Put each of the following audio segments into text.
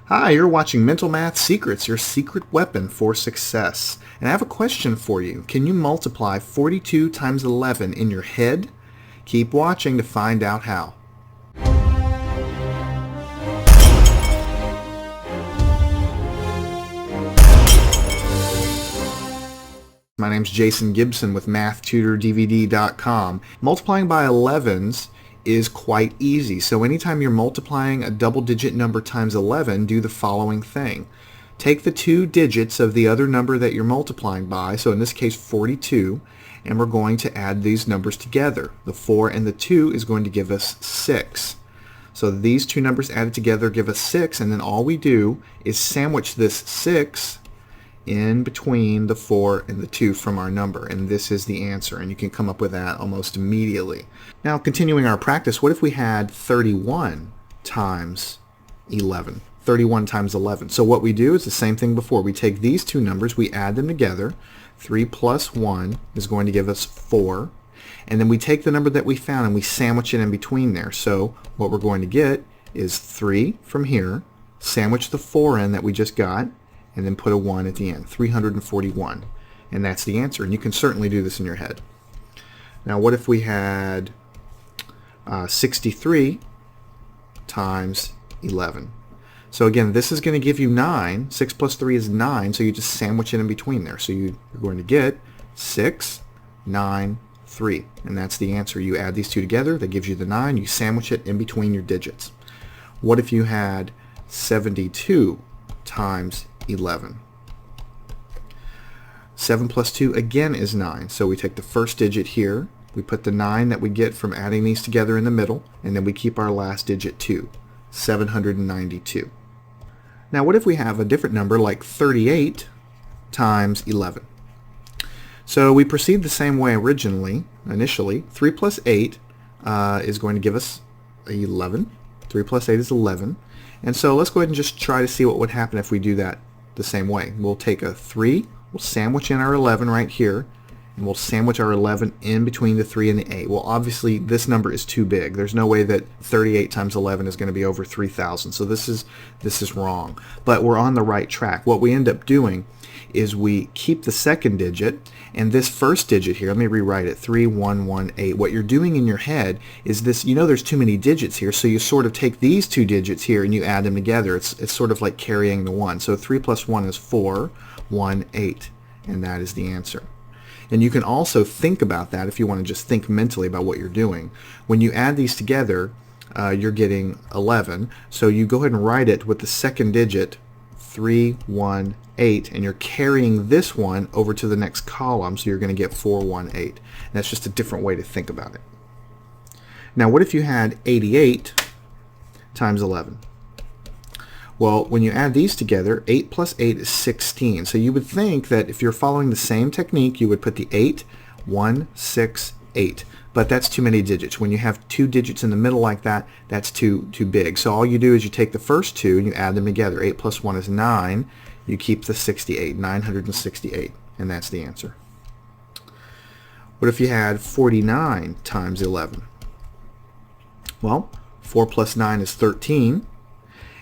Hi, you're watching Mental Math Secrets, your secret weapon for success. And I have a question for you. Can you multiply 42 times 11 in your head? Keep watching to find out how. My name's Jason Gibson with MathTutorDVD.com. Multiplying by 11s is quite easy. So anytime you're multiplying a double-digit number times 11, do the following thing. Take the two digits of the other number that you're multiplying by, so in this case 42, and we're going to add these numbers together. The 4 and the 2 is going to give us 6. So these two numbers added together give us 6, and then all we do is sandwich this 6 in between the 4 and the 2 from our number, and this is the answer, and you can come up with that almost immediately. Now, continuing our practice, what if we had 31 times 11? 31 times 11. So what we do is the same thing before. We take these two numbers, we add them together. 3 plus 1 is going to give us 4. And then we take the number that we found and we sandwich it in between there. So what we're going to get is 3 from here, sandwich the 4 in that we just got, and then put a 1 at the end, 341. And that's the answer. And you can certainly do this in your head. Now what if we had 63 times 11? So again, this is going to give you 9. 6 plus 3 is 9, so you just sandwich it in between there. So you're going to get 6, 9, 3. And that's the answer. You add these two together, that gives you the 9. You sandwich it in between your digits. What if you had 72 times 11? 7 plus 2 again is 9. So we take the first digit here, we put the 9 that we get from adding these together in the middle, and then we keep our last digit 2, 792. Now what if we have a different number like 38 times 11? So we proceed the same way initially. 3 plus 8 is going to give us 11. 3 plus 8 is 11. And so let's go ahead and just try to see what would happen if we do that the same way. We'll take a 3, we'll sandwich in our 11 right here, and we'll sandwich our 11 in between the 3 and the 8. Well, obviously this number is too big. There's no way that 38 times 11 is going to be over 3,000. So this is wrong. But we're on the right track. What we end up doing is we keep the second digit, and this first digit here, let me rewrite it, 3118. What you're doing in your head is this, you know there's too many digits here, so you sort of take these two digits here and you add them together. It's sort of like carrying the 1. So 3 plus 1 is 4, 1, 8, and that is the answer. And you can also think about that if you want to just think mentally about what you're doing. When you add these together, you're getting 11, so you go ahead and write it with the second digit, 318, and you're carrying this one over to the next column, so you're going to get 418. And that's just a different way to think about it. Now what if you had 88 times 11? Well, when you add these together, 8 plus 8 is 16. So you would think that if you're following the same technique, you would put the 8, 1, 6, 8. But that's too many digits. When you have two digits in the middle like that, that's too big. So all you do is you take the first two and you add them together. 8 plus 1 is 9. You keep the 68, 968. And that's the answer. What if you had 49 times 11? Well, 4 plus 9 is 13.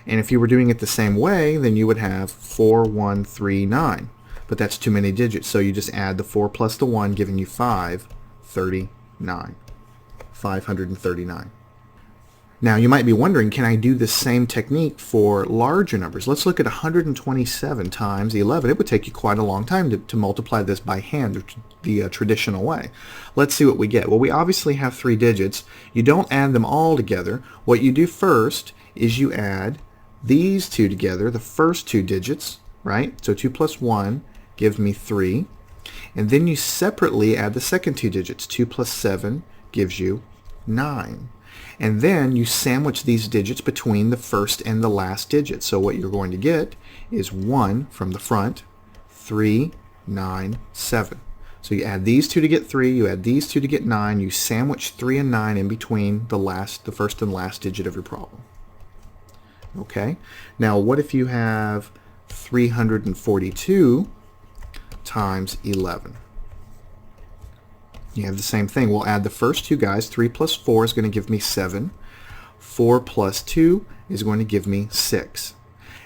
And if you were doing it the same way, then you would have 4139. But that's too many digits, so you just add the 4 plus the 1, giving you 539. 539. Now you might be wondering, can I do the same technique for larger numbers? Let's look at 127 times 11. It would take you quite a long time to multiply this by hand the traditional way. Let's see what we get. Well, we obviously have 3 digits. You don't add them all together. What you do first is you add these two together, the first two digits, right? So 2 plus 1 gives me 3. And then you separately add the second two digits. 2 plus 7 gives you 9. And then you sandwich these digits between the first and the last digit. So what you're going to get is 1 from the front, 3, 9, 7. So you add these two to get 3, you add these two to get 9, you sandwich 3 and 9 in between the first and last digit of your problem. Okay, now what if you have 342 times 11? You have the same thing. We'll add the first two guys. 3 plus 4 is going to give me 7. 4 plus 2 is going to give me 6.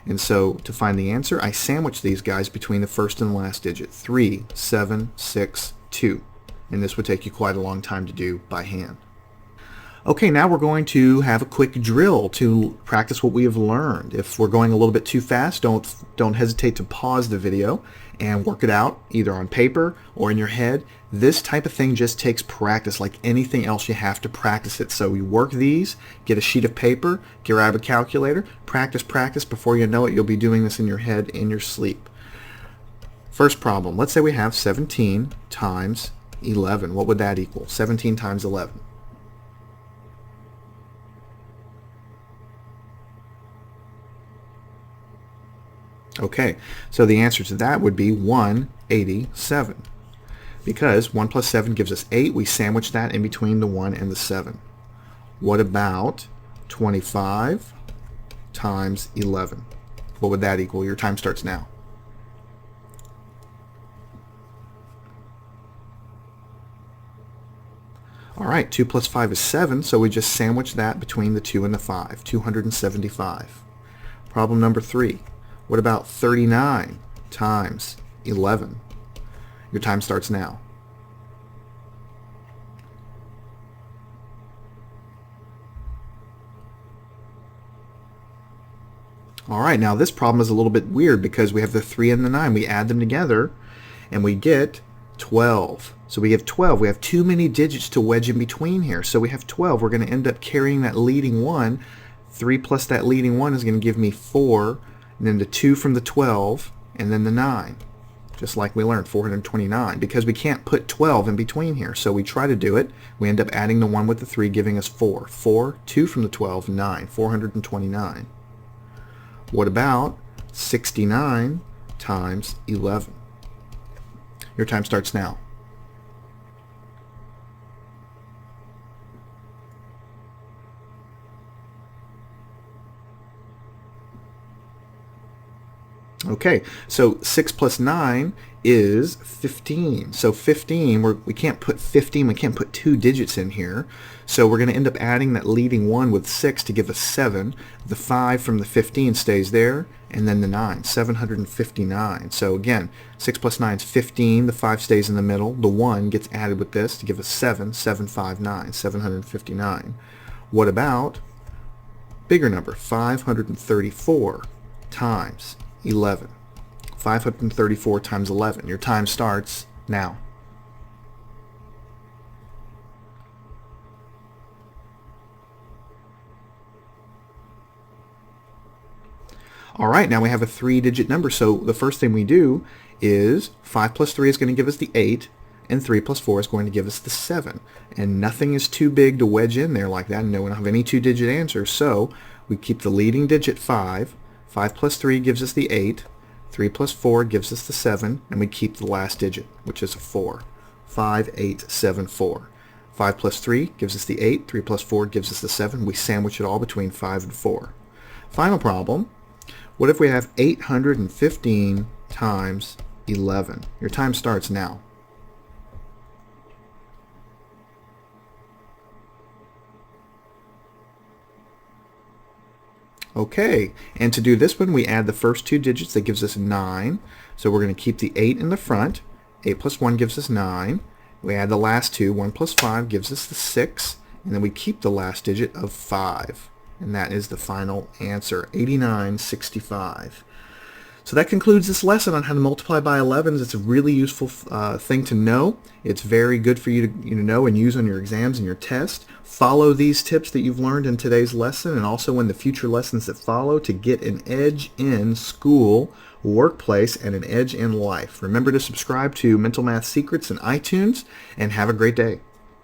And so to find the answer, I sandwich these guys between the first and last digit. 3, 7, 6, 2. And this would take you quite a long time to do by hand. Okay, now we're going to have a quick drill to practice what we have learned. If we're going a little bit too fast, don't hesitate to pause the video and work it out either on paper or in your head. This type of thing just takes practice. Like anything else, you have to practice it. So you work these, get a sheet of paper, grab a calculator, practice, practice. Before you know it, you'll be doing this in your head in your sleep. First problem, let's say we have 17 times 11. What would that equal? 17 times 11. Okay, so the answer to that would be 187. Because 1 plus 7 gives us 8, we sandwich that in between the 1 and the 7. What about 25 times 11? What would that equal? Your time starts now. All right, 2 plus 5 is 7, so we just sandwich that between the 2 and the 5, 275. Problem number 3. What about 39 times 11? Your time starts now. All right, now this problem is a little bit weird because we have the 3 and the 9. We add them together and we get 12. So we have 12. We have too many digits to wedge in between here. So we have 12. We're going to end up carrying that leading 1. 3 plus that leading 1 is going to give me 4. And then the 2 from the 12, and then the 9. Just like we learned, 429. Because we can't put 12 in between here. So we try to do it. We end up adding the 1 with the 3, giving us 4. 4, 2 from the 12, 9. 429. What about 69 times 11? Your time starts now. Okay, so 6 plus 9 is 15. So 15, we can't put 15, we can't put 2 digits in here. So we're going to end up adding that leading 1 with 6 to give us 7. The 5 from the 15 stays there, and then the 9, 759. So again, 6 plus 9 is 15, the 5 stays in the middle, the 1 gets added with this to give us 7, 759, 759. What about bigger number, 534 times 11. 534 times 11. Your time starts now. All right, now we have a 3-digit number. So the first thing we do is 5 plus 3 is going to give us the 8, and 3 plus 4 is going to give us the 7. And nothing is too big to wedge in there like that. And no, we don't have any 2-digit answers. So we keep the leading digit 5. 5 plus 3 gives us the 8. 3 plus 4 gives us the 7, and we keep the last digit, which is a 4. 5, 8, 7, 4. 5 plus 3 gives us the 8. 3 plus 4 gives us the 7. We sandwich it all between 5 and 4. Final problem. What if we have 815 times 11? Your time starts now. Okay, and to do this one, we add the first 2 digits. That gives us 9. So we're going to keep the 8 in the front. 8 plus 1 gives us 9. We add the last 2. 1 plus 5 gives us the 6. And then we keep the last digit of 5. And that is the final answer, 8965. So that concludes this lesson on how to multiply by 11s. It's a really useful thing to know. It's very good for you to know and use on your exams and your tests. Follow these tips that you've learned in today's lesson and also in the future lessons that follow to get an edge in school, workplace, and an edge in life. Remember to subscribe to Mental Math Secrets in iTunes, and have a great day.